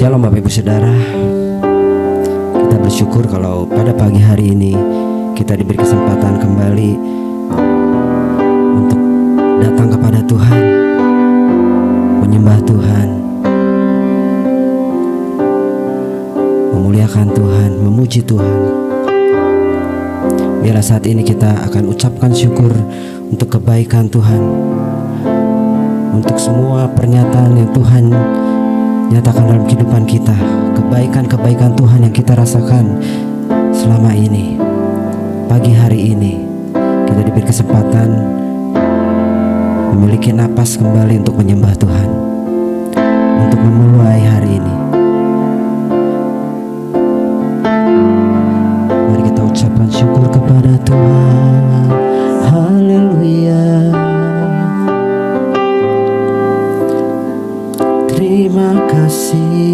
Shalom Bapak Ibu Saudara. Kita bersyukur kalau pada pagi hari ini kita diberi kesempatan kembali untuk datang kepada Tuhan, menyembah Tuhan, memuliakan Tuhan, memuji Tuhan. Biarlah saat ini kita akan ucapkan syukur untuk kebaikan Tuhan, untuk semua pernyataan yang Tuhan nyatakan dalam kehidupan kita, kebaikan-kebaikan Tuhan yang kita rasakan selama ini. Pagi hari ini kita diberi kesempatan memiliki napas kembali untuk menyembah Tuhan, untuk memulai hari ini. Mari kita ucapkan syukur kepada Tuhan. Haleluya. Terima kasih.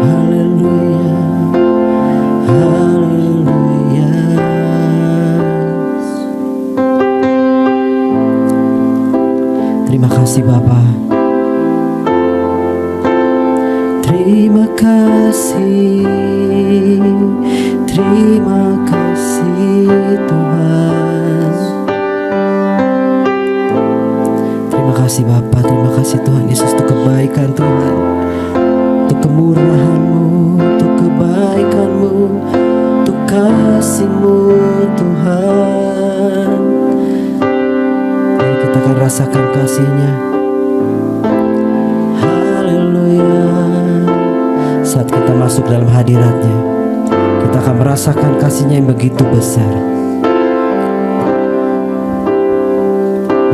Haleluya. Haleluya. Terima kasih Bapa. Terima kasih. Terima kasih Tuhan. Terima kasih Bapa, terima kasih Tuhan Yesus untuk kebaikan Tuhan, untuk kemurahan-Mu, untuk kebaikan-Mu, untuk kasih-Mu Tuhan. Mari kita akan rasakan kasih-Nya. Haleluya. Saat kita masuk dalam hadirat-Nya, kita akan merasakan kasih-Nya yang begitu besar.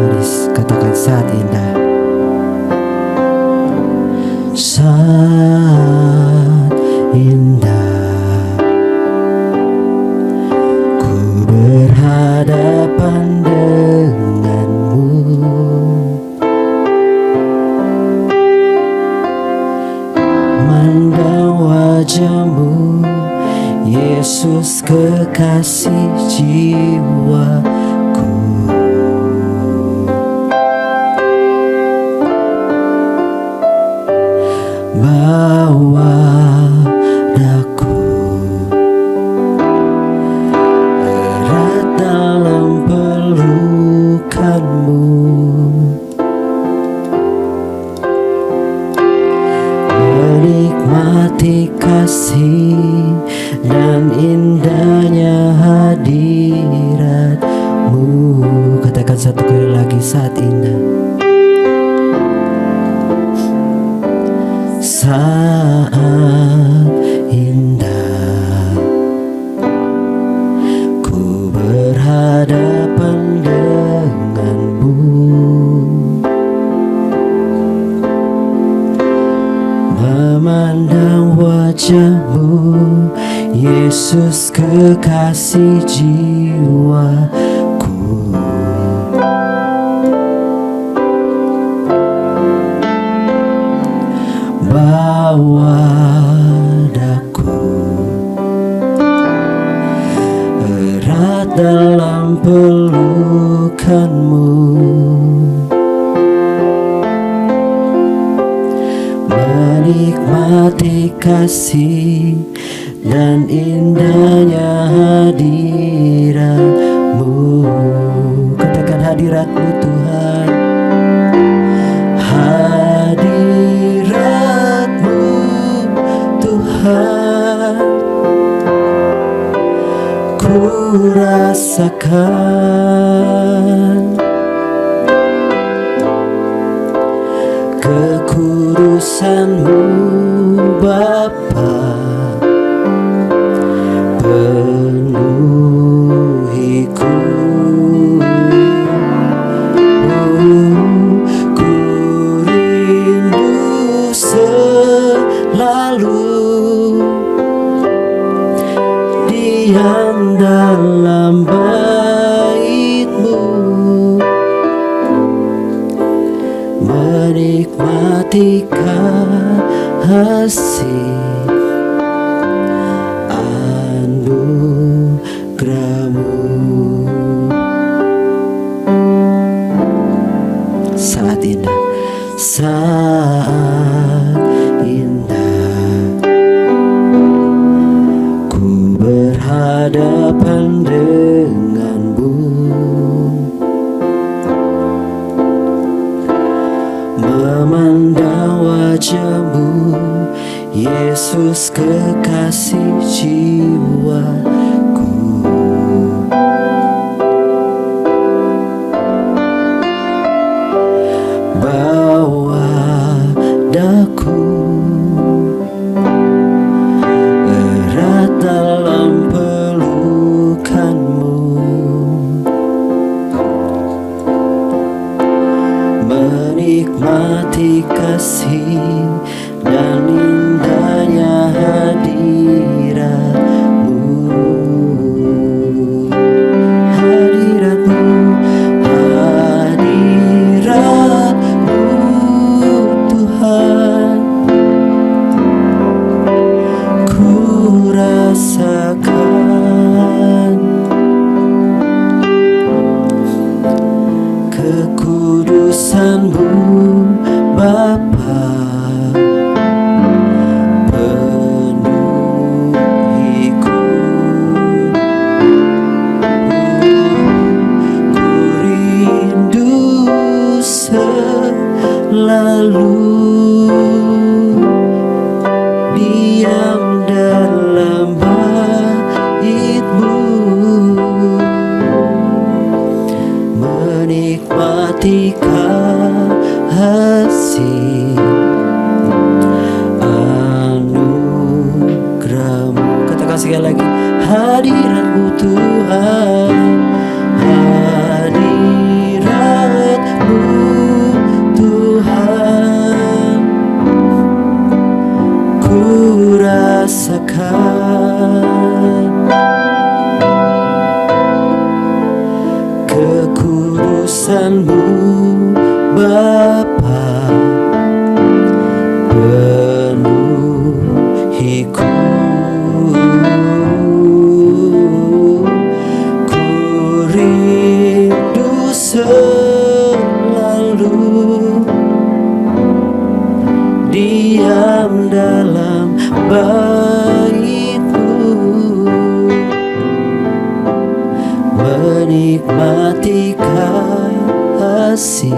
Mari katakan saat indah. Saat indah ku berhadapan denganmu, mandang wajahmu Yesus kekasih jiwaku. Bawa daku erat dalam pelukanmu, menikmati kasih dan indahnya hadirat-Mu. Katakan satu kali lagi, saat indah. Saat indah ku berhadapan denganmu, memandang wajahmu Yesus kekasih jiwaku. Bawa daku erat dalam pelukanmu, menikmati kasih dan indahnya hadirat-Mu. Katakan hadirat-Mu Tuhan. Hadirat-Mu Tuhan, ku rasakan kekudusan-Mu Bapa, penuhiku. Ku rindu selalu diam dalam bait-Mu, menikmati kasih anugerah-Mu. Saat indah, saat Yesus kekasih jiwaku. Bawa daku erat dalam pelukanmu, menikmati kasih dan indahnya hadiratmu. Hadiratmu, hadiratmu Tuhan, ku rasakan kekudusan-Mu Bapa. Lalu diam dalam bait-Mu, menikmati kasih anugerah-Mu. Katakan sekali lagi, hadirat-Mu Tuhan, hadirat-Mu Tuhan, ku rasakan kekudusan-Mu Bapa, penuhiku. Ku rindu selalu diam dalam bait-Mu, menikmati kasih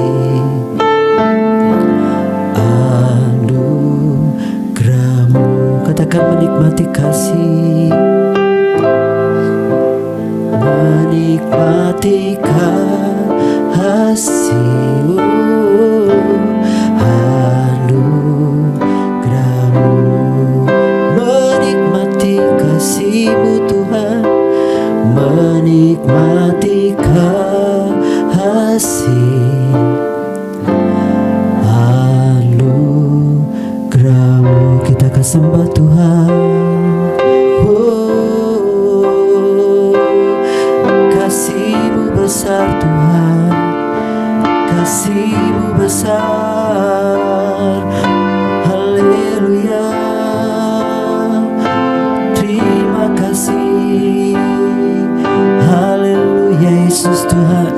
anugerah-Mu. Katakan menikmati kasih, menikmati kasih anugerah-Mu, menikmati kasih-Mu Tuhan, menikmati kasih anugerah-Mu. Kita akan sembah Tuhan. Kasih-Mu besar Tuhan, kasih-Mu besar. Haleluya, terima kasih. Haleluya Yesus Tuhan,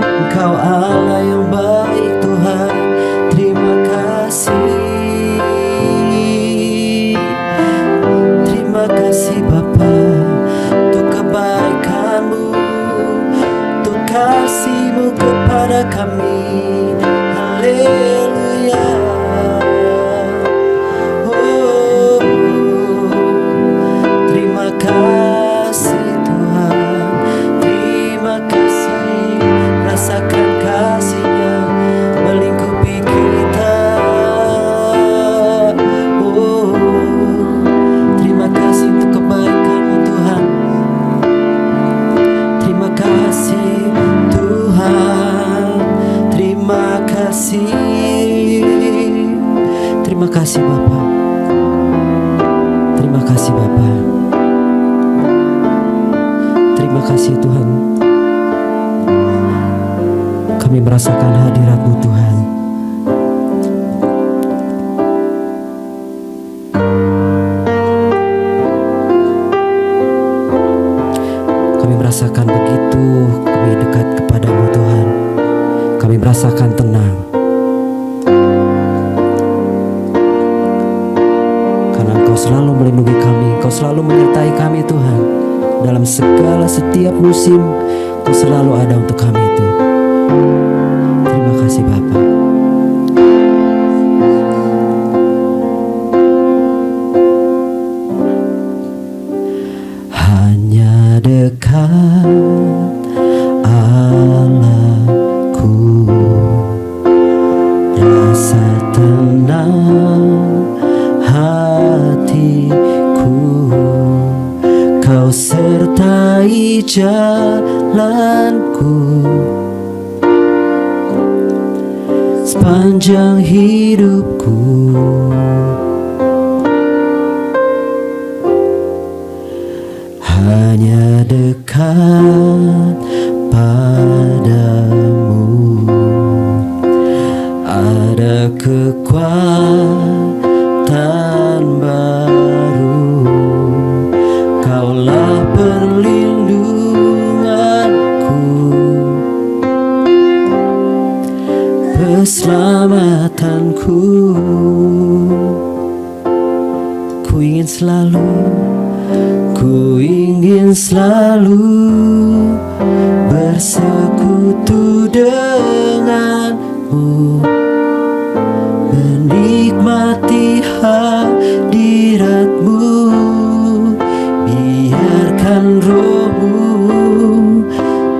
Engkau Allah yang baik Tuhan. Terima kasih, terima kasih Bapa, untuk kebaikan-Mu, untuk kasih-Mu kepada kami. Haleluya. Oh, terima kasih Tuhan, terima kasih. Rasakan kasih-Nya melingkupi kita. Oh, terima kasih untuk kebaikan-Mu Tuhan. Terima kasih Tuhan, terima kasih. Terima kasih Bapa, terima kasih Bapa, terima kasih Tuhan. Kami merasakan hadirat-Mu Tuhan. Kami merasakan begitu kami dekat kepada-Mu Tuhan. Kami merasakan tenang, karena Engkau selalu melindungi kami, Engkau selalu menyertai kami Tuhan. Dalam segala setiap musim, Engkau selalu ada untuk kami Tuhan. Terima kasih Bapa. hidupku, sepanjang hidupku. Hanya dekat padamu ada kekuatan baru. Kaulah perlindunganku, keselamatanku. Ku ingin selalu bersekutu denganmu, menikmati hadiratmu. Biarkan rohmu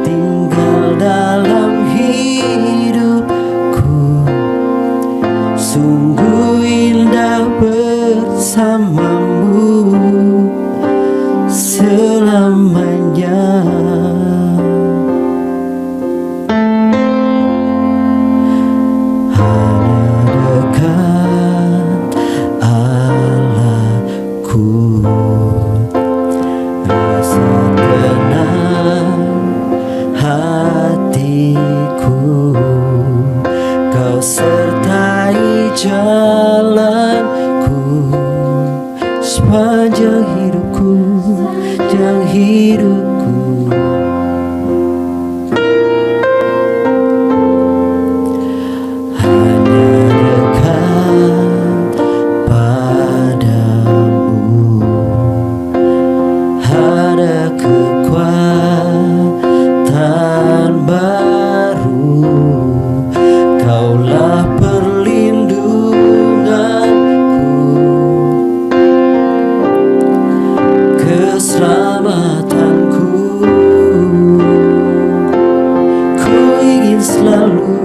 tinggal dalam hidupku, sungguh indah bersamamu selamanya. Hanya dekat Allahku, rasa tenang hatiku. Kau sertai jalanku, sepanjang hidupku, sepanjang hidupku. Hanya dekat padamu ada kekuatan baru. Kaulah perlindunganku, keselamatanku. Ku ingin selalu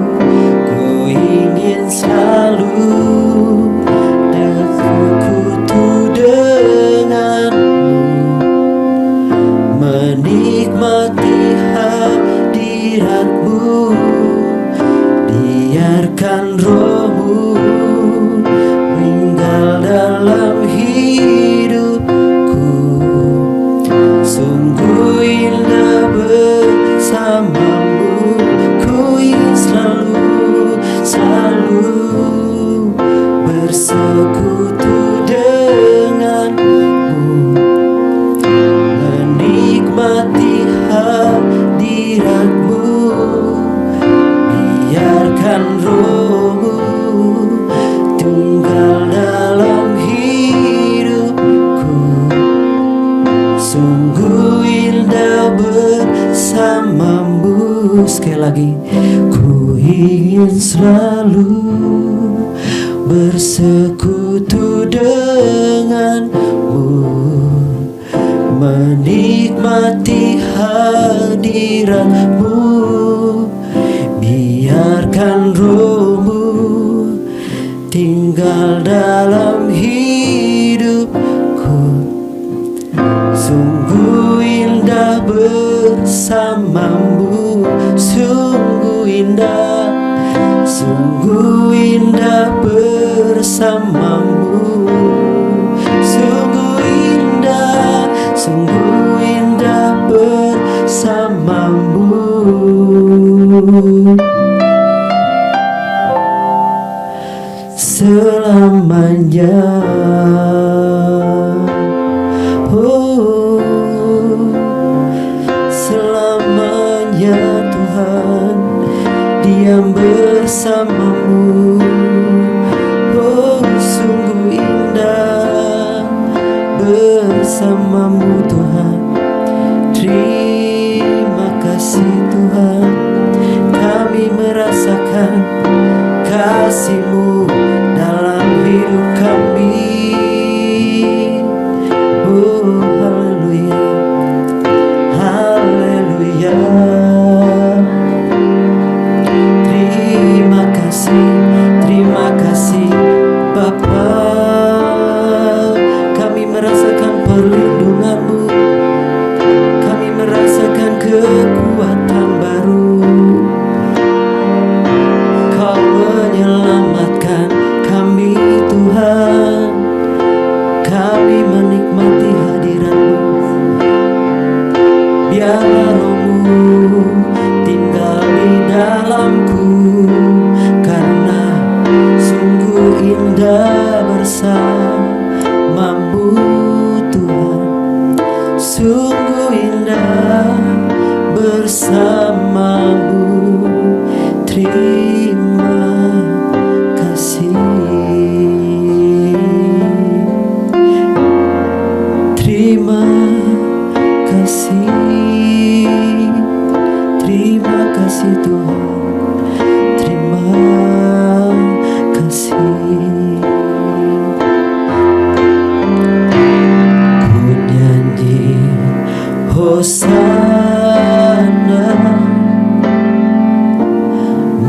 bersekutu denganmu, menikmati hadiratmu. Biarkan rohmu tinggal dalam hidupku, sungguh indah bersamamu. Ku ingin selalu bersekutu denganmu, menikmati hadiratmu. Biarkan rohmu tinggal dalam hidupku, sungguh indah bersamamu. Sekali lagi, ku ingin selalu bersekutu denganmu, menikmati hadiratmu. Biarkan rohmu tinggal dalam hidupku, sungguh indah bersamamu. Sungguh indah bersamamu. Sungguh indah bersamamu selamanya. Oh, selamanya Tuhan diam bersamamu. Oh, sungguh indah bersamamu Tuhan. Terima kasih Tuhan, kami merasakan kasih-Mu dalam hidup kami. Oh, haleluya, haleluya. Terima kasih Bapa. Kami merasakan perlindungan-Mu, kami merasakan kekuatan baru. malamku, karena sungguh indah bersamamu Tuhan, sungguh indah bersamamu. Terima kasih, terima kasih, terima kasih Tuhan, terima kasih. Ku nyanyi Hosana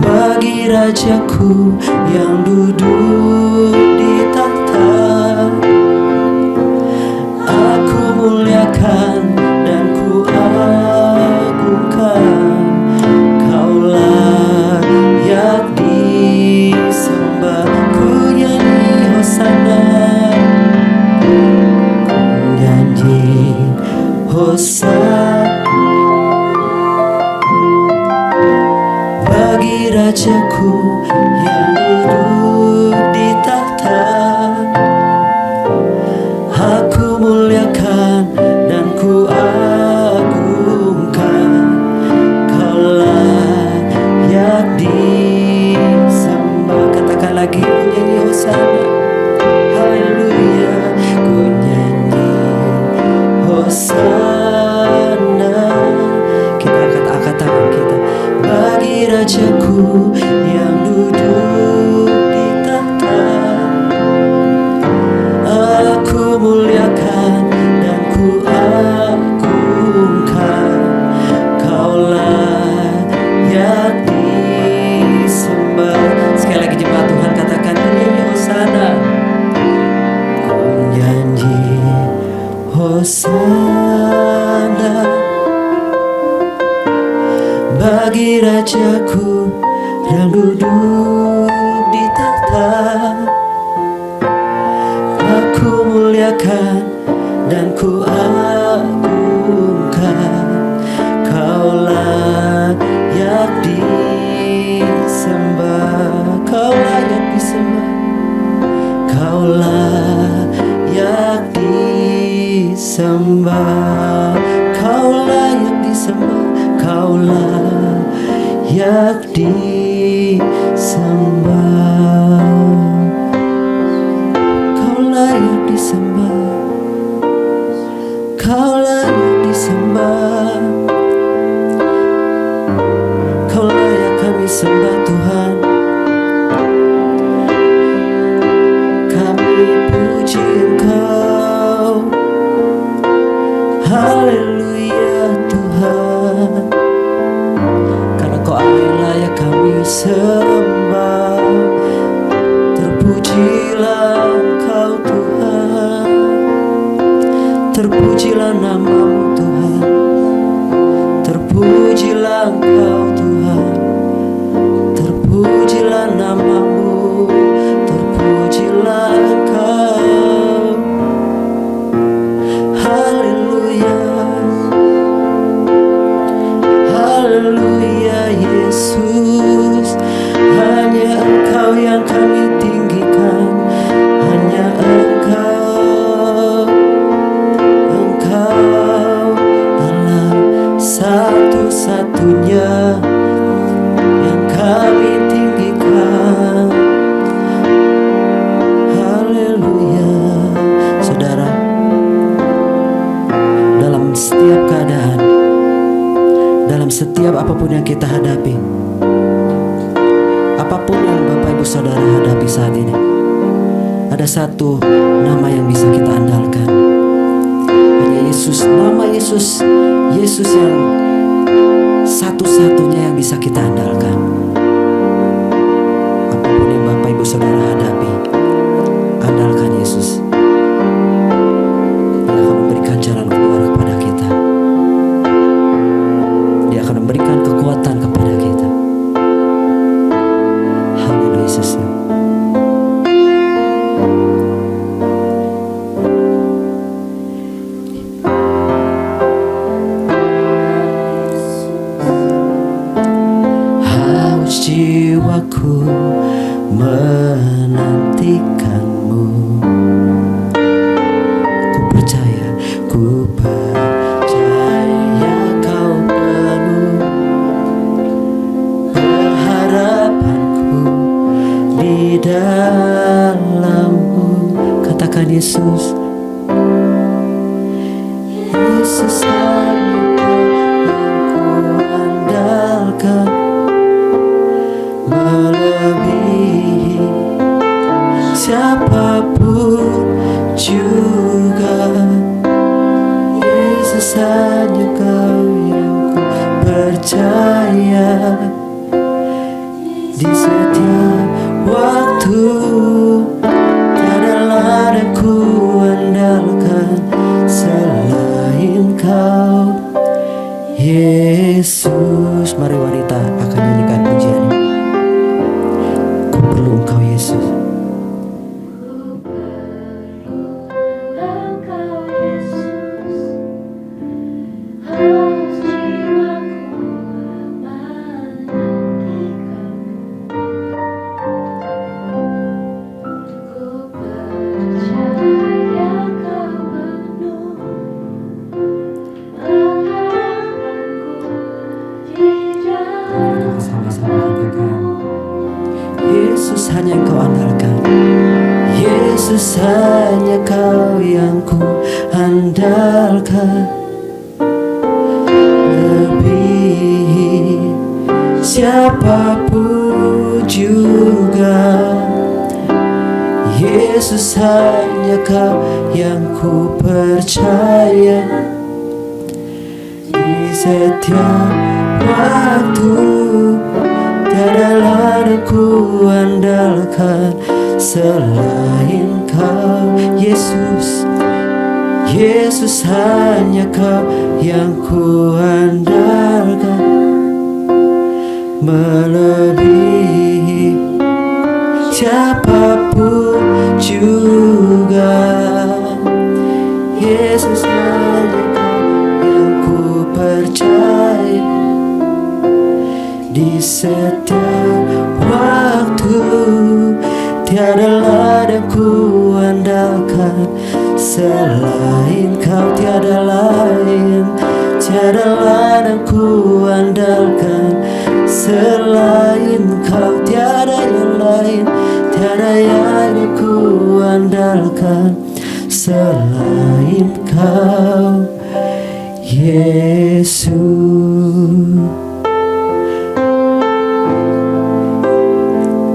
bagi Rajaku yang duduk di takhta. Aku muliakan dan ku agungkan, Kaulah yang disembah. Ku nyanyi Hosana, ku nyanyi Hosana bagi Rajaku yang duduk di takhta. Aku muliakan dan ku agungkan, Kaulah yang disembah. Katakan lagi, ku nyanyi Hosana, haleluya. Ku nyanyi Hosana, kita angkat tangan kita. Bagi Rajaku yang duduk di takhta, aku muliakan dan ku agungkan, Kaulah yang disembah. Sekali lagi jemaat Tuhan, katakan, ku nyanyi Hosana, ku nyanyi Hosana bagi Rajaku yang duduk di takhta. Aku muliakan dan ku agungkan, Kaulah yang disembah. Kaulah yang disembah, Kaulah yang disembah, Kaulah yang disembah, Kaulah yang disembah, Kaulah yang disembah, Kaulah yang disembah, Kaulah yang kami sembah Tuhan. Kami puji Engkau, haleluya Tuhan, karena Kau Allah yang layak kami sembah. Terpujilah Engkau Tuhan, terpujilah nama-Mu Tuhan, terpujilah Engkau Tuhan, terpujilah nama-Mu, terpujilah Engkau, haleluya, haleluya Yesus. Hanya Engkau yang kami tinggikan, hanya Engkau, Engkau Allah satu-satunya yang kami tinggikan, haleluya. Saudara, dalam setiap keadaan, dalam setiap apapun yang kita hadapi, apapun yang Bapak Ibu Saudara hadapi saat ini, ada satu nama yang bisa kita andalkan. Hanya Yesus, nama Yesus, Yesus yang satu-satunya yang bisa kita andalkan. Apapun yang Bapak Ibu Saudara hadapi, andalkan Yesus. Dia akan memberikan jalan keluar kepada kita. Dia akan memberikan kekuatan kepada kita. Haleluya Yesus. jiwaku menantikanmu. Ku percaya kau penuh pengharapanku di dalammu. Katakan Yesus, Yesus hanya yang ku andalkan, melebihi siapapun juga. Yesus hanya kau yang ku percaya di setiap waktu. Tiada lain ku andalkan selain kau, Yesus. Mari wanita akan nyanyikan pujian ini. Ku perlu Engkau Yesus. Yesus hanya yang kau andalkan, Yesus hanya kau yang ku andalkan, lebih siapapun juga. Yesus hanya kau yang ku percaya di setiap waktu. Tiada lain ku andalkan selain kau, Yesus. Yesus hanya kau yang ku andalkan, melebihi siapapun juga. Yesus hanya kau yang ku percaya di setiap waktu. Tiada lain ku andalkan selain kau. Tiada lain ku andalkan selain kau. Tiada yang lain ku andalkan selain kau, Yesus.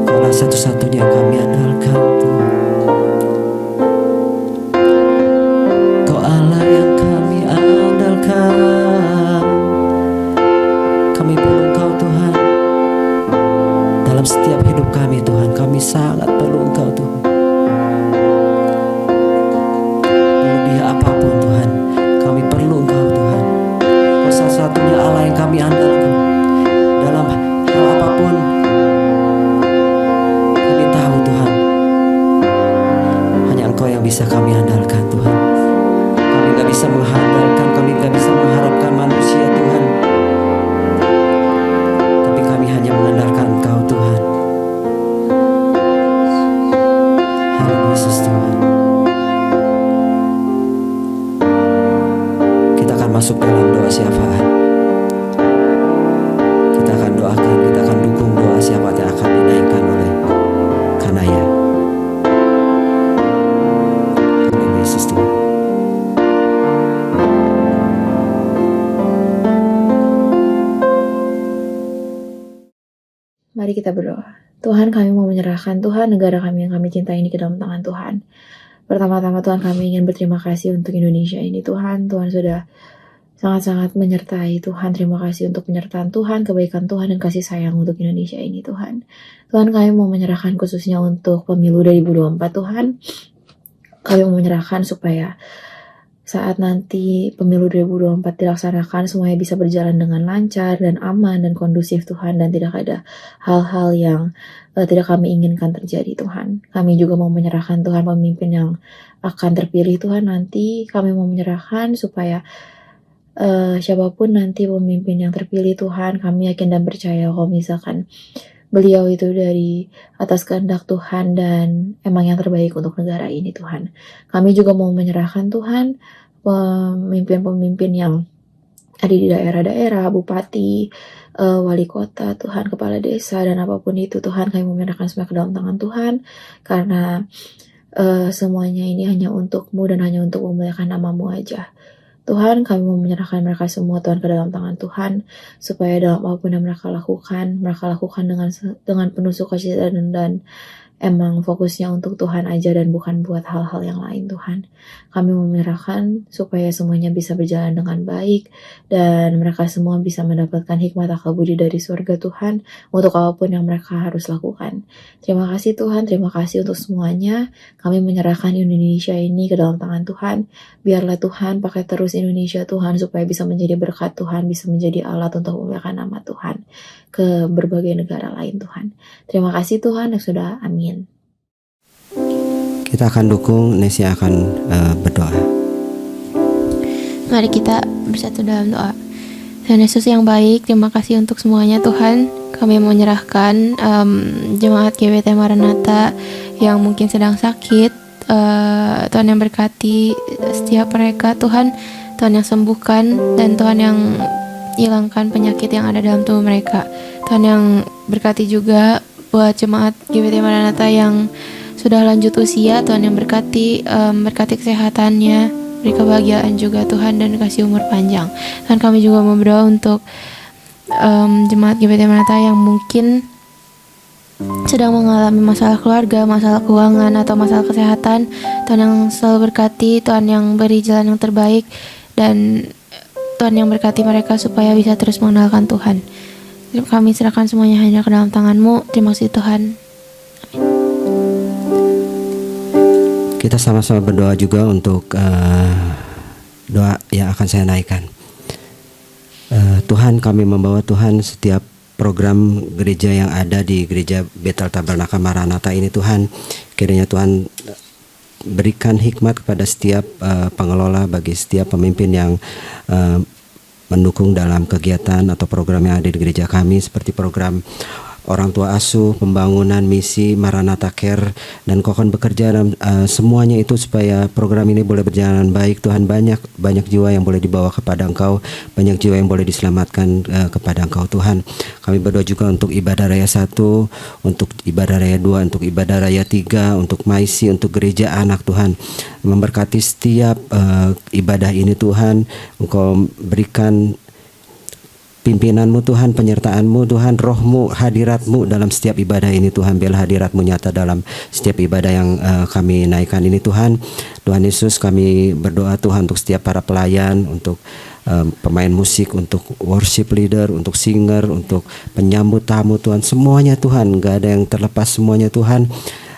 Kaulah satu-satunya yang kami andalkan, Tuhan. Kau Allah yang kami andalkan. Kami perlu Engkau, Tuhan, dalam setiap hidup kami, Tuhan. Kami sangat perlu Engkau, Tuhan. Melebihi apapun, Tuhan, kami perlu Engkau, Tuhan. Kau satu-satunya Allah yang kami andalkan. Dalam hal apapun, kami tahu, Tuhan, hanya Engkau yang bisa kami andalkan, Tuhan. Kami gak bisa mengandalkan, kami gak bisa mengharapkan manusia, Tuhan. Tapi kami hanya mengandalkan Engkau, Tuhan. Haleluya, Yesus, Tuhan. Kita akan masuk dalam doa syafaat. Kita akan doakan, kita akan dukung doa syafaat yang akan dinaikkan oleh Kanaya. Haleluya, Yesus, Tuhan. Mari kita berdoa. Tuhan, kami mau menyerahkan Tuhan negara kami yang kami cintai ini ke dalam tangan Tuhan. Pertama-tama Tuhan, kami ingin berterima kasih untuk Indonesia ini, Tuhan. Tuhan sudah sangat-sangat menyertai, Tuhan. Terima kasih untuk penyertaan Tuhan, kebaikan Tuhan, dan kasih sayang untuk Indonesia ini, Tuhan. Tuhan, kami mau menyerahkan khususnya untuk pemilu 2024, Tuhan. Kami mau menyerahkan supaya saat nanti pemilu 2024 dilaksanakan, semuanya bisa berjalan dengan lancar dan aman dan kondusif, Tuhan, dan tidak ada hal-hal yang tidak kami inginkan terjadi, Tuhan. Kami juga mau menyerahkan, Tuhan, pemimpin yang akan terpilih, Tuhan. Nanti kami mau menyerahkan supaya siapapun nanti pemimpin yang terpilih, Tuhan, kami yakin dan percaya kalau misalkan beliau itu dari atas kehendak Tuhan dan emang yang terbaik untuk negara ini Tuhan. Kami juga mau menyerahkan Tuhan pemimpin-pemimpin yang ada di daerah-daerah, bupati, wali kota, Tuhan, kepala desa, dan apapun itu Tuhan, kami mau menyerahkan semua ke dalam tangan Tuhan, karena semuanya ini hanya untuk-Mu dan hanya untuk memuliakan nama-Mu aja. Tuhan, kami mau menyerahkan mereka semua Tuhan ke dalam tangan Tuhan, supaya dalam apapun yang mereka lakukan dengan penuh sukacita dan emang fokusnya untuk Tuhan aja dan bukan buat hal-hal yang lain Tuhan. Kami mau menyerahkan supaya semuanya bisa berjalan dengan baik dan mereka semua bisa mendapatkan hikmat akal budi dari surga Tuhan untuk apapun yang mereka harus lakukan. Terima kasih Tuhan, terima kasih untuk semuanya. Kami menyerahkan Indonesia ini ke dalam tangan Tuhan. Biarlah Tuhan pakai terus Indonesia Tuhan supaya bisa menjadi berkat Tuhan, bisa menjadi alat untuk memuliakan nama Tuhan ke berbagai negara lain Tuhan. Terima kasih Tuhan yang sudah, amin. Kita akan dukung, Nesia akan berdoa. Mari kita bersatu dalam doa. Tuhan Yesus yang baik, terima kasih untuk semuanya Tuhan. Kami mau menyerahkan jemaat GBT Maranatha yang mungkin sedang sakit. Tuhan yang berkati setiap mereka Tuhan. Tuhan yang sembuhkan dan Tuhan yang hilangkan penyakit yang ada dalam tubuh mereka. Tuhan yang berkati juga buat jemaat GBT Maranatha yang sudah lanjut usia. Tuhan yang berkati kesehatannya, beri kebahagiaan juga Tuhan, dan kasih umur panjang. Dan kami juga mau berdoa untuk jemaat GBT Maranatha yang mungkin sedang mengalami masalah keluarga, masalah keuangan, atau masalah kesehatan. Tuhan yang selalu berkati, Tuhan yang beri jalan yang terbaik, dan Tuhan yang berkati mereka supaya bisa terus mengenalkan Tuhan. Kami serahkan semuanya hanya ke dalam tangan-Mu. Terima kasih Tuhan. Kita sama-sama berdoa juga untuk doa yang akan saya naikkan. Tuhan, kami membawa Tuhan setiap program gereja yang ada di gereja Bethel Tabernakel Maranatha ini Tuhan. Kiranya Tuhan berikan hikmat kepada setiap pengelola, bagi setiap pemimpin yang mendukung dalam kegiatan atau program yang ada di gereja kami, seperti program orang tua asuh, pembangunan misi, Maranatha Care, dan Kau akan bekerja dalam semuanya itu supaya program ini boleh berjalan baik Tuhan. Banyak jiwa yang boleh dibawa kepada Engkau, banyak jiwa yang boleh diselamatkan kepada Engkau Tuhan. Kami berdoa juga untuk ibadah raya 1, untuk ibadah raya 2, untuk ibadah raya 3, untuk maisi, untuk gereja anak Tuhan. Memberkati setiap ibadah ini Tuhan. Engkau berikan pimpinan-Mu Tuhan, penyertaan-Mu Tuhan, roh-Mu, hadirat-Mu dalam setiap ibadah ini Tuhan. Biarlah hadirat-Mu nyata dalam setiap ibadah yang kami naikkan ini Tuhan. Tuhan Yesus, kami berdoa Tuhan untuk setiap para pelayan, untuk pemain musik, untuk worship leader, untuk singer, untuk penyambut tamu Tuhan. Semuanya Tuhan, gak ada yang terlepas, semuanya Tuhan.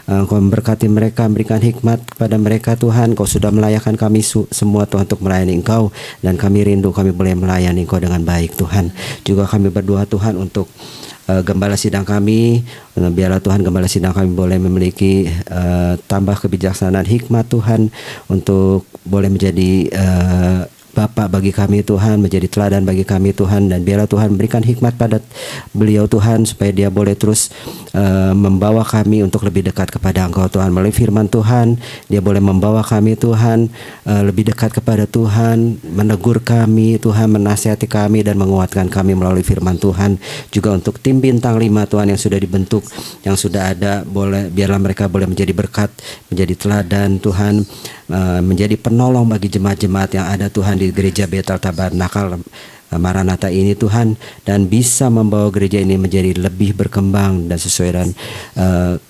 Kau memberkati mereka, memberikan hikmat kepada mereka Tuhan. Kau sudah melayakan kami semua Tuhan untuk melayani Engkau, dan kami rindu kami boleh melayani Engkau dengan baik Tuhan. Juga kami berdoa Tuhan untuk gembala sidang kami. Biarlah Tuhan gembala sidang kami boleh memiliki tambah kebijaksanaan, hikmat Tuhan, untuk boleh menjadi Bapak bagi kami Tuhan, menjadi teladan bagi kami Tuhan. Dan biarlah Tuhan berikan hikmat pada beliau Tuhan, supaya dia boleh terus membawa kami untuk lebih dekat kepada Engkau Tuhan. Melalui firman Tuhan, dia boleh membawa kami Tuhan lebih dekat kepada Tuhan, menegur kami Tuhan, menasihati kami dan menguatkan kami melalui firman Tuhan. Juga untuk tim bintang 5 Tuhan yang sudah dibentuk, yang sudah ada, biarlah mereka boleh menjadi berkat, menjadi teladan Tuhan, menjadi penolong bagi jemaat-jemaat yang ada Tuhan di gereja Bethel Tabernakel Maranatha ini Tuhan, dan bisa membawa gereja ini menjadi lebih berkembang dan sesuai dengan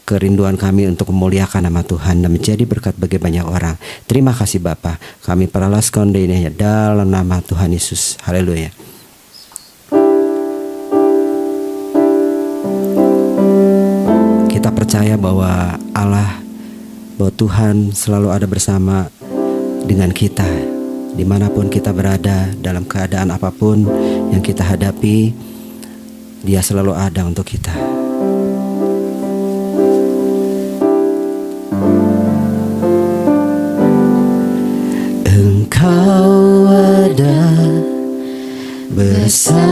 kerinduan kami untuk memuliakan nama Tuhan dan menjadi berkat bagi banyak orang. Terima kasih Bapa, kami perlaskan ini dalam nama Tuhan Yesus. Haleluya. Kita percaya bahwa Tuhan selalu ada bersama dengan kita dimanapun kita berada, dalam keadaan apapun yang kita hadapi. Dia selalu ada untuk kita. Engkau ada bersamaku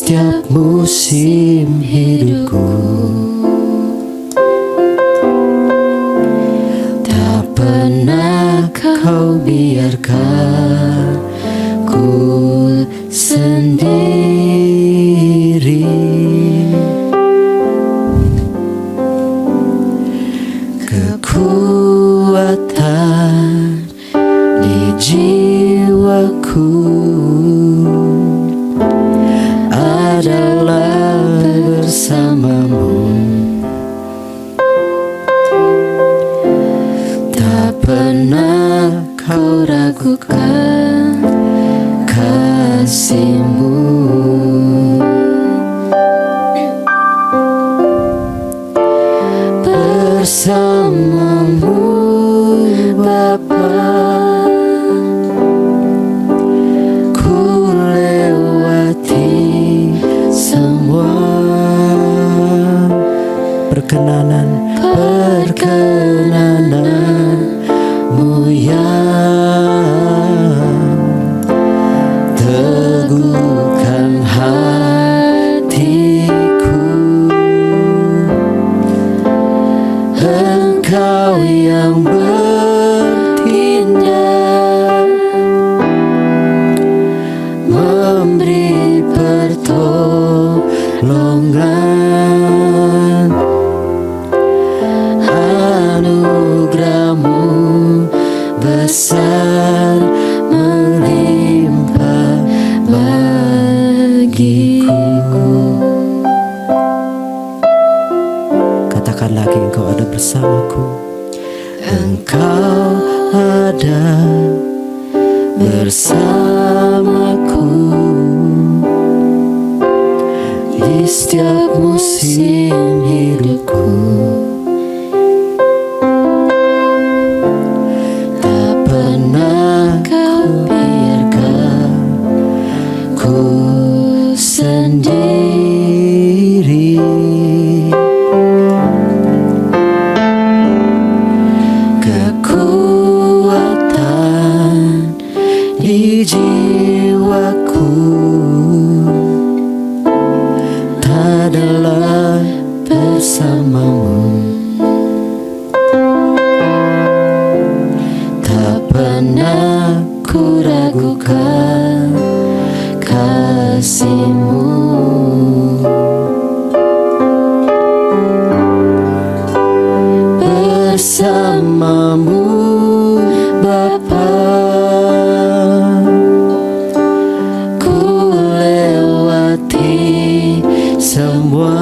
setiap musim hidupku. Tak pernah kau biarkan ku sendiri. Kekuatan di jiwaku adalah bersamamu. Tak pernah kau ragukan kasihmu. Bersamamu Bapa, ku lewati semua perkenananmu yang teguhkan hatiku. Engkau yang bertindak, memberi pertolongan. Anugerahmu besar melimpah bagiku. Katakan lagi, engkau ada bersamaku. Engkau ada bersamaku di setiap musim hidupku. Tak pernah kau biarkan ku sendiri. Kekuatan di jiwaku adalah bersamamu. Tak pernah ku ragukan kasihmu. Bersamamu Bapa, ku lewati semua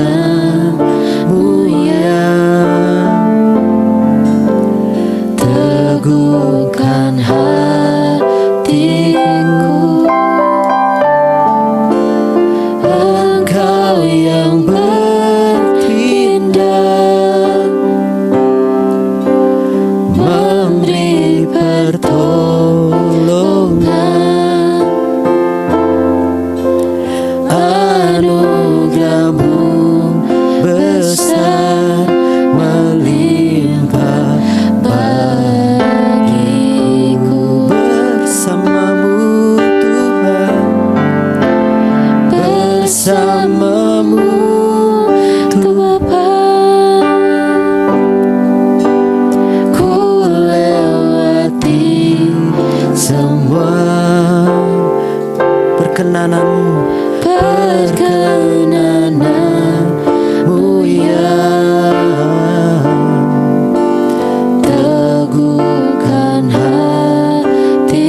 perkenananmu yang teguhkan hatiku. Engkau yang bertindak, memberi pertolongan. Anugerahmu besar melimpah bagiku. Bersamamu Tuhan, bersamamu Tuhan Bapa, ku lewati semua perkenananmu yang teguhkan hatiku.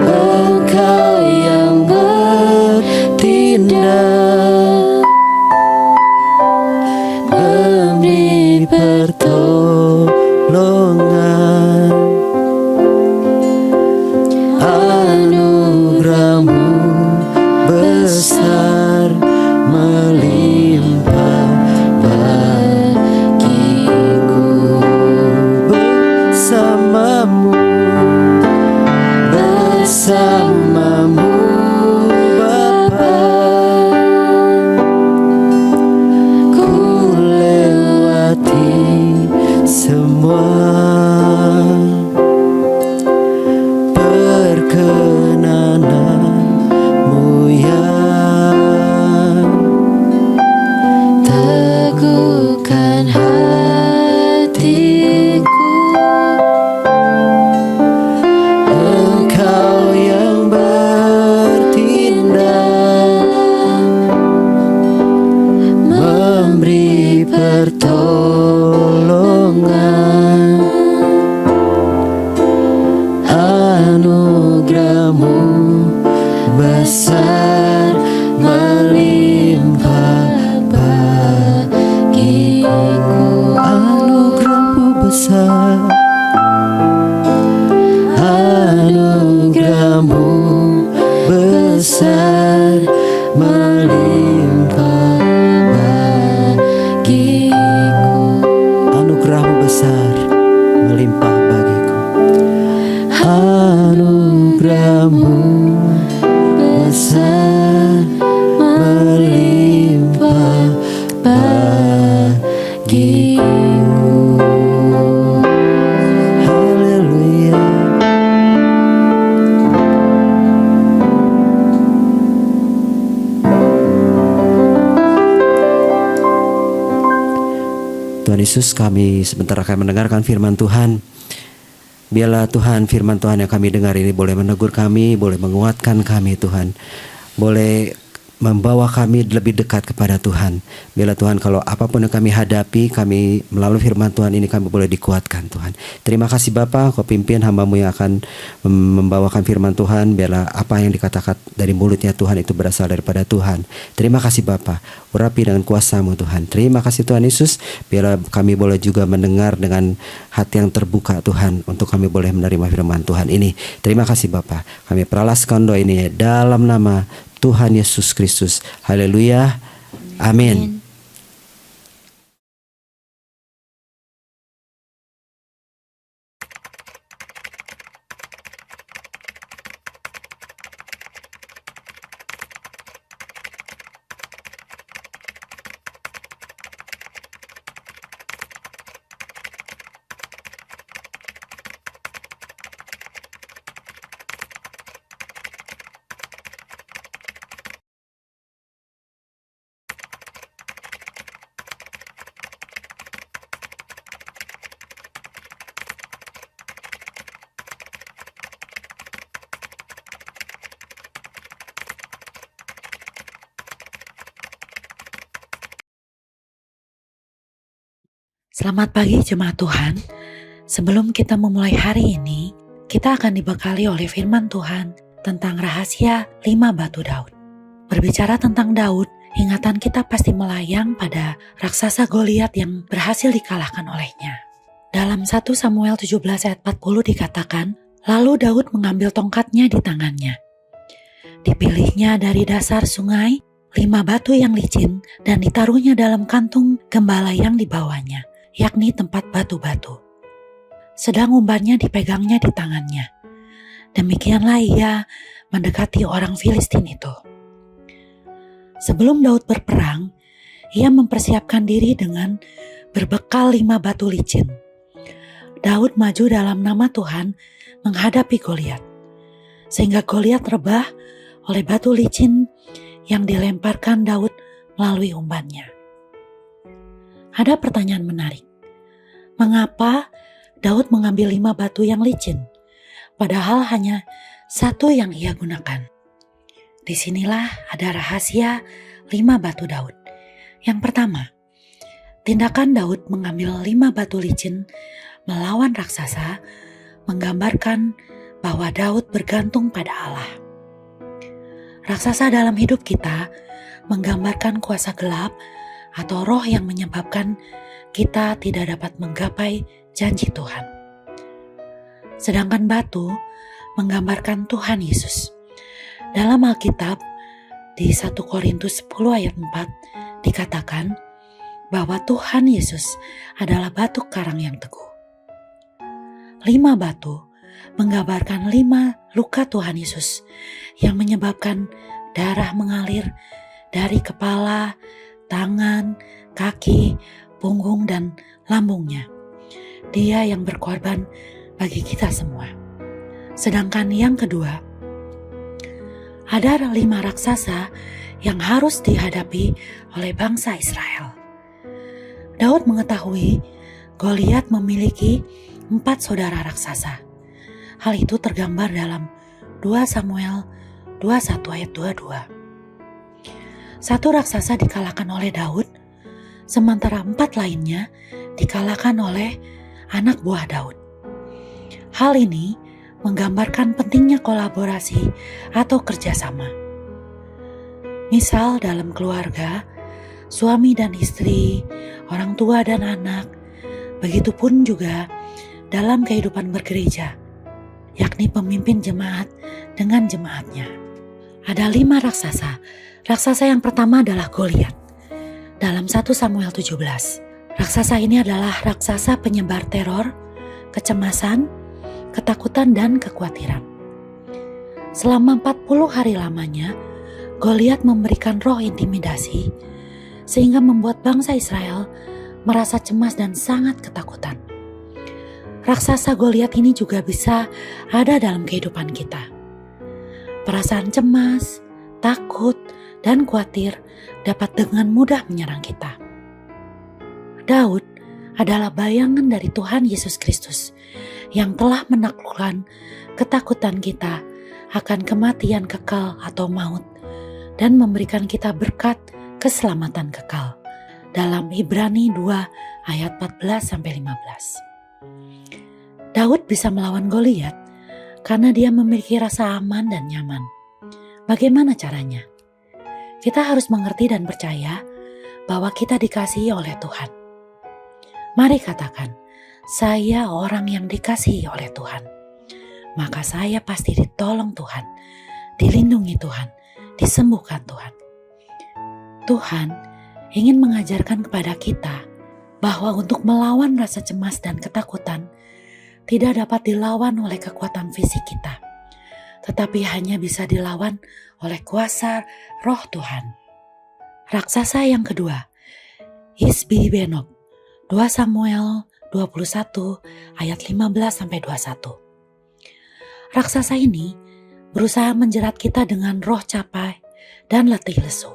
Engkau yang bertindak, memberi pertolongan. Anugerah pertolongan, anugerah-Mu besar melimpah bagiku. Anugerah-Mu besar, anugerah-Mu besar melimpah bagiku. Anugerah-Mu besar melimpah bagiku. Anugerah-Mu besar melimpah bagiku. Haleluya. Tuhan Yesus, kami sebentar akan mendengarkan firman Tuhan. Biarlah Tuhan, firman Tuhan yang kami dengar ini boleh menegur kami, boleh menguatkan kami Tuhan, boleh membawa kami lebih dekat kepada Tuhan. Biarlah Tuhan, kalau apapun yang kami hadapi, kami melalui firman Tuhan ini kami boleh dikuatkan Tuhan. Terima kasih Bapa, Kau pimpin hamba-Mu yang akan membawakan firman Tuhan. Biarlah apa yang dikatakan dari mulutnya Tuhan itu berasal daripada Tuhan. Terima kasih Bapa, urapi dengan kuasa-Mu Tuhan. Terima kasih Tuhan Yesus. Biarlah kami boleh juga mendengar dengan hati yang terbuka Tuhan, untuk kami boleh menerima firman Tuhan ini. Terima kasih Bapa. Kami peralaskan doa ini dalam nama Tuhan Yesus Kristus. Haleluya. Amin. Selamat pagi jemaat Tuhan. Sebelum kita memulai hari ini, kita akan dibekali oleh firman Tuhan tentang rahasia 5 batu Daud. Berbicara tentang Daud, ingatan kita pasti melayang pada raksasa Goliat yang berhasil dikalahkan olehnya. Dalam 1 Samuel 17 ayat 40 dikatakan, lalu Daud mengambil tongkatnya di tangannya. Dipilihnya dari dasar sungai 5 batu yang licin dan ditaruhnya dalam kantung gembala yang dibawanya, yakni tempat batu-batu. Sedang umbannya dipegangnya di tangannya. Demikianlah ia mendekati orang Filistin itu. Sebelum Daud berperang, ia mempersiapkan diri dengan berbekal 5 batu licin. Daud maju dalam nama Tuhan menghadapi Goliat, sehingga Goliat rebah oleh batu licin yang dilemparkan Daud melalui umbannya. Ada pertanyaan menarik. Mengapa Daud mengambil 5 batu yang licin, padahal hanya 1 yang ia gunakan? Disinilah ada rahasia 5 batu Daud. Yang pertama, tindakan Daud mengambil 5 batu licin melawan raksasa menggambarkan bahwa Daud bergantung pada Allah. Raksasa dalam hidup kita menggambarkan kuasa gelap atau roh yang menyebabkan kita tidak dapat menggapai janji Tuhan. Sedangkan batu menggambarkan Tuhan Yesus. Dalam Alkitab di 1 Korintus 10 ayat 4 dikatakan bahwa Tuhan Yesus adalah batu karang yang teguh. 5 batu menggambarkan 5 luka Tuhan Yesus yang menyebabkan darah mengalir dari kepala, tangan, kaki, punggung, dan lambungnya. Dia yang berkorban bagi kita semua. Sedangkan yang kedua, ada 5 raksasa yang harus dihadapi oleh bangsa Israel. Daud mengetahui Goliat memiliki 4 saudara raksasa. Hal itu tergambar dalam 2 Samuel 21 ayat 22. 1 raksasa dikalahkan oleh Daud, sementara 4 lainnya dikalahkan oleh anak buah Daud. Hal ini menggambarkan pentingnya kolaborasi atau kerjasama. Misal dalam keluarga, suami dan istri, orang tua dan anak, begitupun juga dalam kehidupan bergereja, yakni pemimpin jemaat dengan jemaatnya. Ada 5 raksasa. Raksasa yang pertama adalah Goliat. Dalam 1 Samuel 17, raksasa ini adalah raksasa penyebar teror, kecemasan, ketakutan, dan kekhawatiran. Selama 40 hari lamanya, Goliat memberikan roh intimidasi sehingga membuat bangsa Israel merasa cemas dan sangat ketakutan. Raksasa Goliat ini juga bisa ada dalam kehidupan kita. Perasaan cemas, takut, dan khawatir dapat dengan mudah menyerang kita. Daud adalah bayangan dari Tuhan Yesus Kristus yang telah menaklukkan ketakutan kita akan kematian kekal atau maut dan memberikan kita berkat keselamatan kekal. Dalam Ibrani 2 ayat 14-15. Daud bisa melawan Goliat karena dia memiliki rasa aman dan nyaman. Bagaimana caranya? Kita harus mengerti dan percaya bahwa kita dikasihi oleh Tuhan. Mari katakan, saya orang yang dikasihi oleh Tuhan. Maka saya pasti ditolong Tuhan, dilindungi Tuhan, disembuhkan Tuhan. Tuhan ingin mengajarkan kepada kita bahwa untuk melawan rasa cemas dan ketakutan tidak dapat dilawan oleh kekuatan fisik kita, tetapi hanya bisa dilawan oleh kuasa Roh Tuhan. Raksasa yang kedua, Isbi-Benob, 2 Samuel 21 ayat 15-21. Raksasa ini berusaha menjerat kita dengan roh capek dan letih lesu.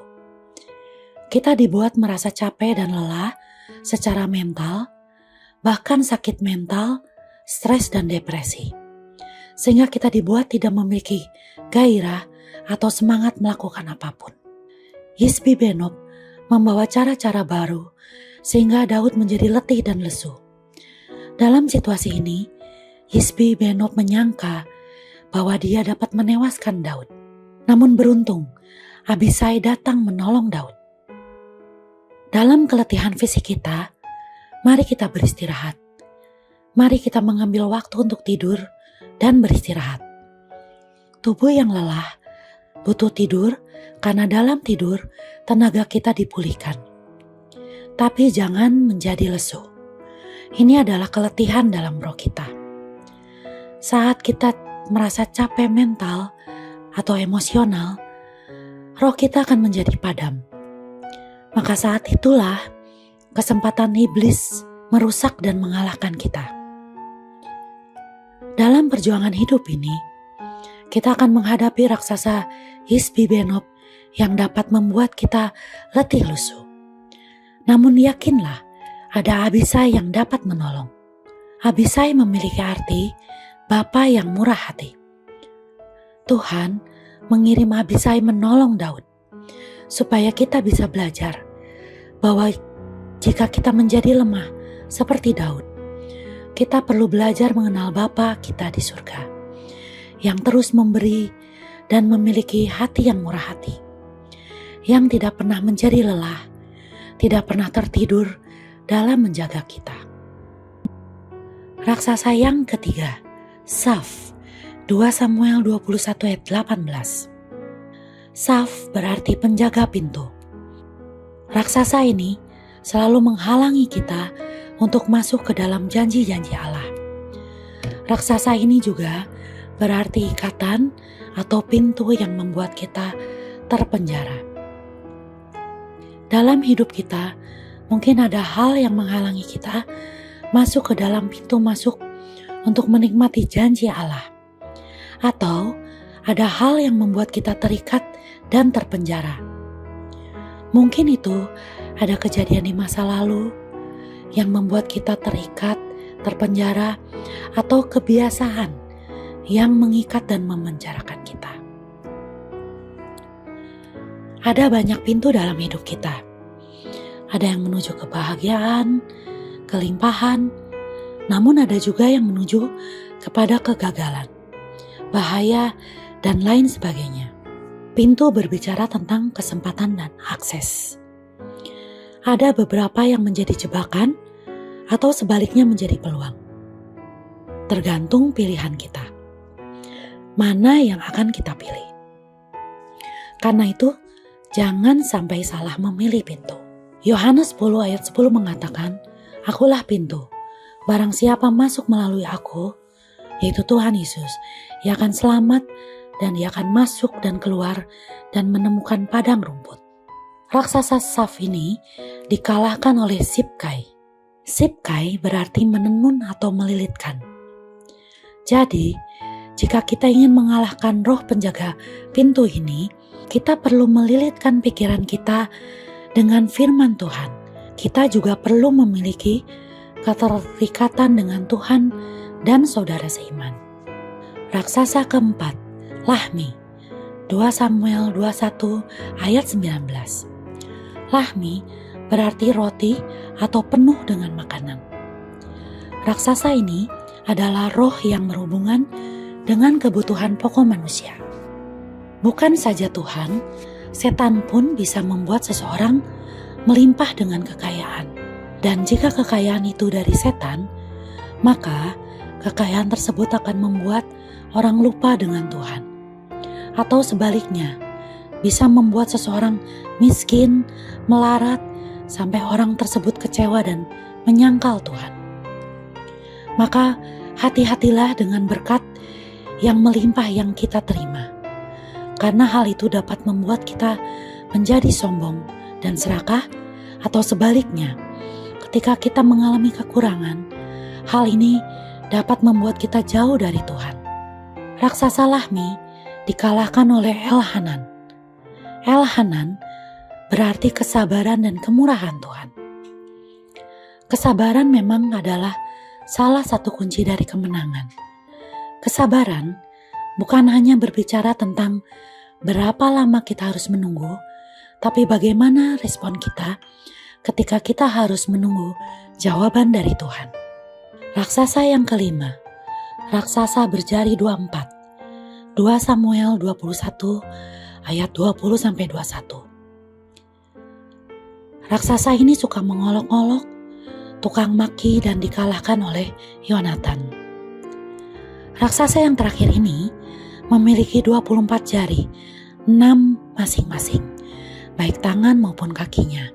Kita dibuat merasa capek dan lelah secara mental, bahkan sakit mental, stres dan depresi. Sehingga kita dibuat tidak memiliki gairah atau semangat melakukan apapun. Isbi-Benob membawa cara-cara baru sehingga Daud menjadi letih dan lesu. Dalam situasi ini, Isbi-Benob menyangka bahwa dia dapat menewaskan Daud. Namun beruntung, Abisai datang menolong Daud. Dalam keletihan fisik kita, mari kita beristirahat. Mari kita mengambil waktu untuk tidur dan beristirahat. Tubuh yang lelah butuh tidur karena dalam tidur tenaga kita dipulihkan. Tapi jangan menjadi lesu. Ini adalah keletihan dalam roh kita. Saat kita merasa capek mental atau emosional, roh kita akan menjadi padam. Maka saat itulah kesempatan iblis merusak dan mengalahkan kita. Dalam perjuangan hidup ini, kita akan menghadapi raksasa Isbi-Benob yang dapat membuat kita letih lesu. Namun yakinlah, ada Abisai yang dapat menolong. Abisai memiliki arti Bapa yang murah hati. Tuhan mengirim Abisai menolong Daud, supaya kita bisa belajar bahwa jika kita menjadi lemah seperti Daud, kita perlu belajar mengenal Bapa kita di surga, yang terus memberi dan memiliki hati yang murah hati, yang tidak pernah menjadi lelah, tidak pernah tertidur dalam menjaga kita. Raksasa yang ketiga, Saf, 2 Samuel 21 ayat 18. Saf berarti penjaga pintu. Raksasa ini selalu menghalangi kita untuk masuk ke dalam janji-janji Allah. Raksasa ini juga berarti ikatan atau pintu yang membuat kita terpenjara. Dalam hidup kita, mungkin ada hal yang menghalangi kita masuk ke dalam pintu masuk untuk menikmati janji Allah. Atau ada hal yang membuat kita terikat dan terpenjara. Mungkin itu ada kejadian di masa lalu yang membuat kita terikat, terpenjara, atau kebiasaan yang mengikat dan memenjarakan kita. Ada banyak pintu dalam hidup kita. Ada yang menuju kebahagiaan, kelimpahan, namun ada juga yang menuju kepada kegagalan, bahaya, dan lain sebagainya. Pintu berbicara tentang kesempatan dan akses. Ada beberapa yang menjadi jebakan atau sebaliknya menjadi peluang. Tergantung pilihan kita. Mana yang akan kita pilih. Karena itu, jangan sampai salah memilih pintu. Yohanes 10 ayat 10 mengatakan, "Akulah pintu. Barang siapa masuk melalui aku, yaitu Tuhan Yesus, ia akan selamat dan ia akan masuk dan keluar dan menemukan padang rumput." Raksasa Saf ini dikalahkan oleh Sibkai. Sibkai berarti menenun atau melilitkan. Jadi, jika kita ingin mengalahkan roh penjaga pintu ini, kita perlu melilitkan pikiran kita dengan firman Tuhan. Kita juga perlu memiliki keterikatan dengan Tuhan dan saudara seiman. Raksasa keempat, Lahmi. 2 Samuel 21 ayat 19. Lahmi berarti roti atau penuh dengan makanan. Raksasa ini adalah roh yang berhubungan dengan kebutuhan pokok manusia. Bukan saja Tuhan, setan pun bisa membuat seseorang melimpah dengan kekayaan. Dan jika kekayaan itu dari setan, maka kekayaan tersebut akan membuat orang lupa dengan Tuhan. Atau sebaliknya, bisa membuat seseorang miskin, melarat, sampai orang tersebut kecewa dan menyangkal Tuhan. Maka hati-hatilah dengan berkat yang melimpah yang kita terima. Karena hal itu dapat membuat kita menjadi sombong dan serakah, atau sebaliknya, ketika kita mengalami kekurangan, hal ini dapat membuat kita jauh dari Tuhan. Raksasa Lahmi dikalahkan oleh Elhanan. Elhanan berarti kesabaran dan kemurahan Tuhan. Kesabaran memang adalah salah satu kunci dari kemenangan. Kesabaran bukan hanya berbicara tentang berapa lama kita harus menunggu, tapi bagaimana respon kita ketika kita harus menunggu jawaban dari Tuhan. Raksasa yang kelima, raksasa berjari 24. 2 Samuel 21 ayat 20-21. Raksasa ini suka mengolok-olok, tukang maki, dan dikalahkan oleh Yonatan. Raksasa yang terakhir ini memiliki 24 jari, 6 masing-masing, baik tangan maupun kakinya.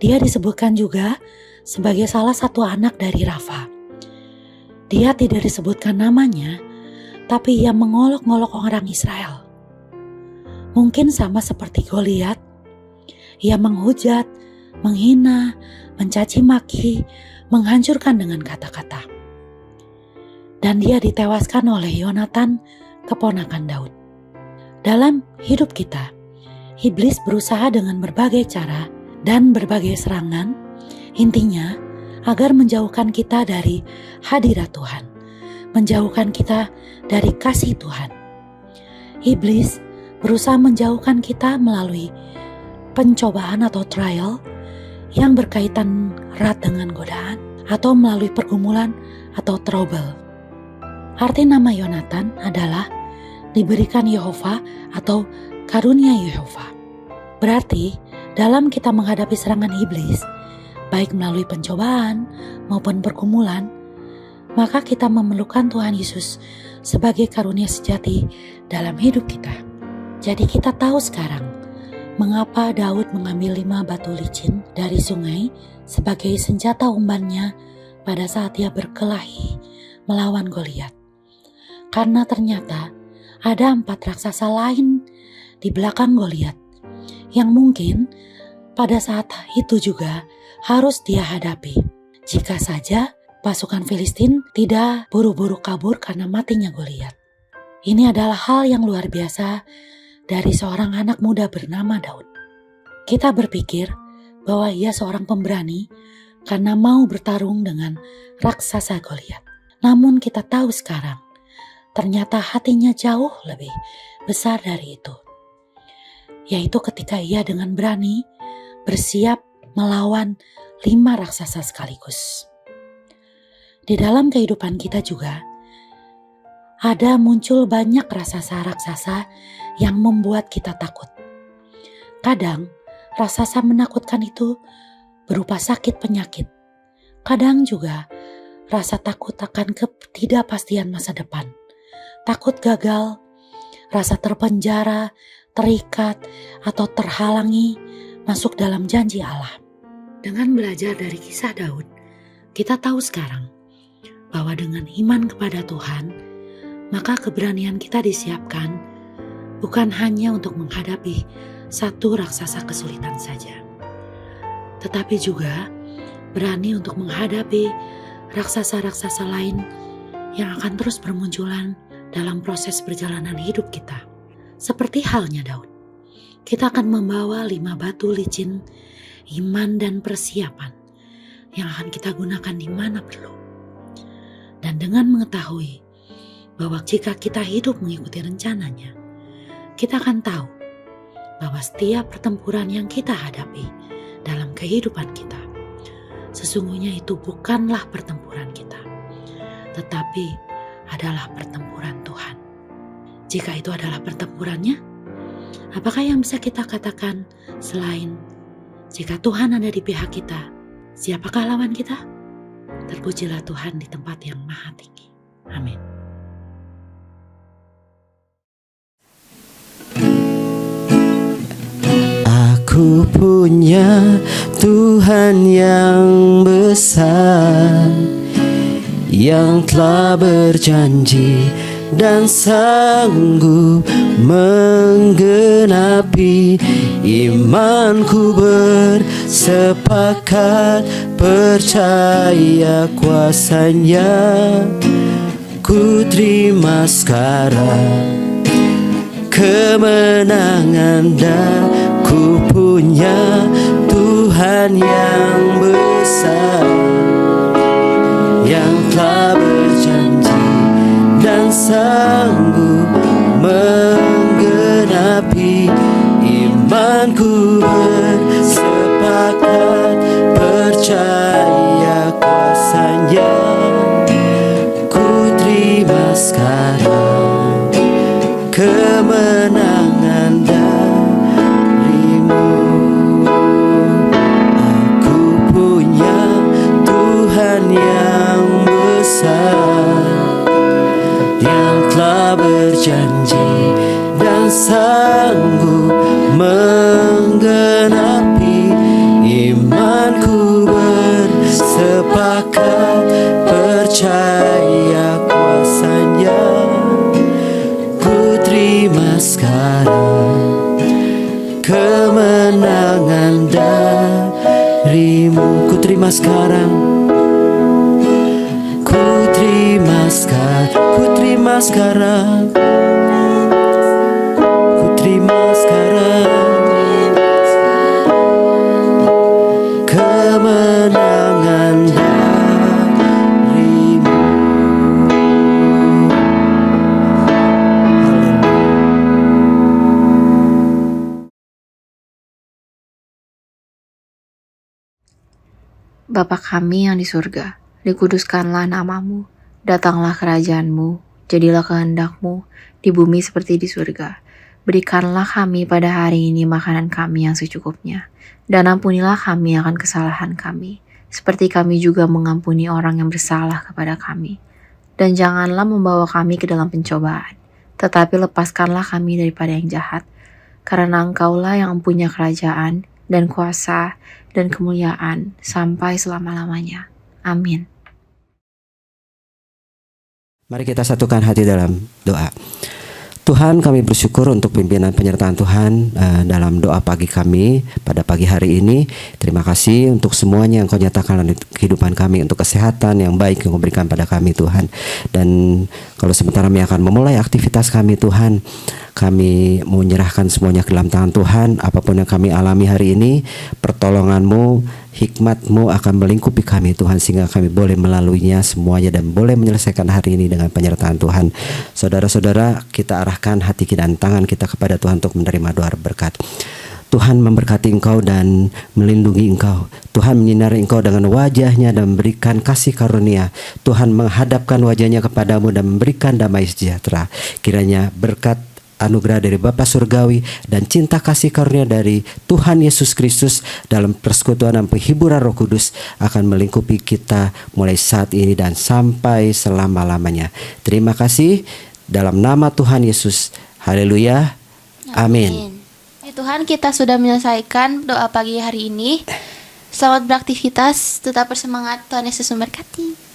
Dia disebutkan juga sebagai salah satu anak dari Rafa. Dia tidak disebutkan namanya, tapi ia mengolok-olok orang Israel. Mungkin sama seperti Goliat, ia menghujat, menghina, mencaci maki, menghancurkan dengan kata-kata. Dan dia ditewaskan oleh Yonatan, keponakan Daud. Dalam hidup kita, iblis berusaha dengan berbagai cara dan berbagai serangan, intinya agar menjauhkan kita dari hadirat Tuhan, menjauhkan kita dari kasih Tuhan. Iblis berusaha menjauhkan kita melalui pencobaan atau trial yang berkaitan erat dengan godaan, atau melalui pergumulan atau trouble. Arti nama Yonatan adalah diberikan Yehova atau karunia Yehova. Berarti dalam kita menghadapi serangan iblis, baik melalui pencobaan maupun pergumulan, maka kita memerlukan Tuhan Yesus sebagai karunia sejati dalam hidup kita. Jadi kita tahu sekarang mengapa Daud mengambil 5 batu licin dari sungai sebagai senjata umbannya pada saat dia berkelahi melawan Goliat. Karena ternyata ada 4 raksasa lain di belakang Goliat yang mungkin pada saat itu juga harus dia hadapi. Jika saja pasukan Filistin tidak buru-buru kabur karena matinya Goliat. Ini adalah hal yang luar biasa dari seorang anak muda bernama Daud. Kita berpikir bahwa ia seorang pemberani karena mau bertarung dengan raksasa Goliat. Namun kita tahu sekarang, ternyata hatinya jauh lebih besar dari itu. Yaitu ketika ia dengan berani bersiap melawan 5 raksasa sekaligus. Di dalam kehidupan kita juga ada muncul banyak raksasa-raksasa yang membuat kita takut. Kadang raksasa menakutkan itu berupa sakit penyakit. Kadang juga rasa takut akan ketidakpastian masa depan. Takut gagal, rasa terpenjara, terikat, atau terhalangi masuk dalam janji Allah. Dengan belajar dari kisah Daud, kita tahu sekarang bahwa dengan iman kepada Tuhan, maka keberanian kita disiapkan bukan hanya untuk menghadapi satu raksasa kesulitan saja, tetapi juga berani untuk menghadapi raksasa-raksasa lain yang akan terus bermunculan dalam proses perjalanan hidup kita. Seperti halnya Daud, kita akan membawa 5 batu licin, iman dan persiapan yang akan kita gunakan di mana perlu. Dan dengan mengetahui bahwa jika kita hidup mengikuti rencananya, kita akan tahu bahwa setiap pertempuran yang kita hadapi dalam kehidupan kita, sesungguhnya itu bukanlah pertempuran kita, tetapi adalah pertempuran Tuhan. Jika itu adalah pertempurannya, apakah yang bisa kita katakan selain jika Tuhan ada di pihak kita, siapakah lawan kita? Terpujilah Tuhan di tempat yang maha tinggi. Amin. Aku punya Tuhan yang besar, yang telah berjanji dan sanggup menggenapi. Imanku bersepakat percaya kuasanya. Ku terima sekarang kemenangan, dan ku punya Tuhan yang besar, yang telah berjanji dan sanggup menggenapi. Imanku bersepakat percaya kuasanya. Ku terima sekarang kemenangan darimu. Aku punya Tuhan yang besar, yang telah berjanji dan sanggup menggenapi. Imanku bersepakat percaya kuasanya. Ku terima sekarang kemenangan darimu. Ku terima sekarang, ku terima sekarang, ku terima sekarang, ku terima sekarang kemenangan darimu. Bapa kami yang di surga, dikuduskanlah namamu, datanglah kerajaanmu, jadilah kehendakmu, di bumi seperti di surga. Berikanlah kami pada hari ini makanan kami yang secukupnya, dan ampunilah kami akan kesalahan kami, seperti kami juga mengampuni orang yang bersalah kepada kami. Dan janganlah membawa kami ke dalam pencobaan, tetapi lepaskanlah kami daripada yang jahat, karena Engkaulah yang punya kerajaan, dan kuasa, dan kemuliaan sampai selama-lamanya. Amin. Mari kita satukan hati dalam doa. Tuhan, kami bersyukur untuk pimpinan penyertaan Tuhan dalam doa pagi kami pada pagi hari ini. Terima kasih untuk semuanya yang Kau nyatakan dalam kehidupan kami, untuk kesehatan yang baik yang Kau berikan pada kami Tuhan. Dan kalau sebentar kami akan memulai aktivitas kami Tuhan, kami mau menyerahkan semuanya ke dalam tangan Tuhan. Apapun yang kami alami hari ini, pertolongan-Mu, hikmat-Mu akan melingkupi kami Tuhan, sehingga kami boleh melaluinya semuanya dan boleh menyelesaikan hari ini dengan penyertaan Tuhan. Saudara-saudara, kita arahkan hati kita dan tangan kita kepada Tuhan untuk menerima doa berkat. Tuhan memberkati engkau dan melindungi engkau. Tuhan menyinari engkau dengan wajahnya dan memberikan kasih karunia. Tuhan menghadapkan wajahnya kepadamu dan memberikan damai sejahtera. Kiranya berkat anugerah dari Bapa Surgawi dan cinta kasih karunia dari Tuhan Yesus Kristus dalam persekutuan dan penghiburan Roh Kudus akan melingkupi kita mulai saat ini dan sampai selama-lamanya. Terima kasih dalam nama Tuhan Yesus. Haleluya. Amin. Tuhan, kita sudah menyelesaikan doa pagi hari ini. Selamat beraktivitas, tetap bersemangat. Tuhan Yesus memberkati.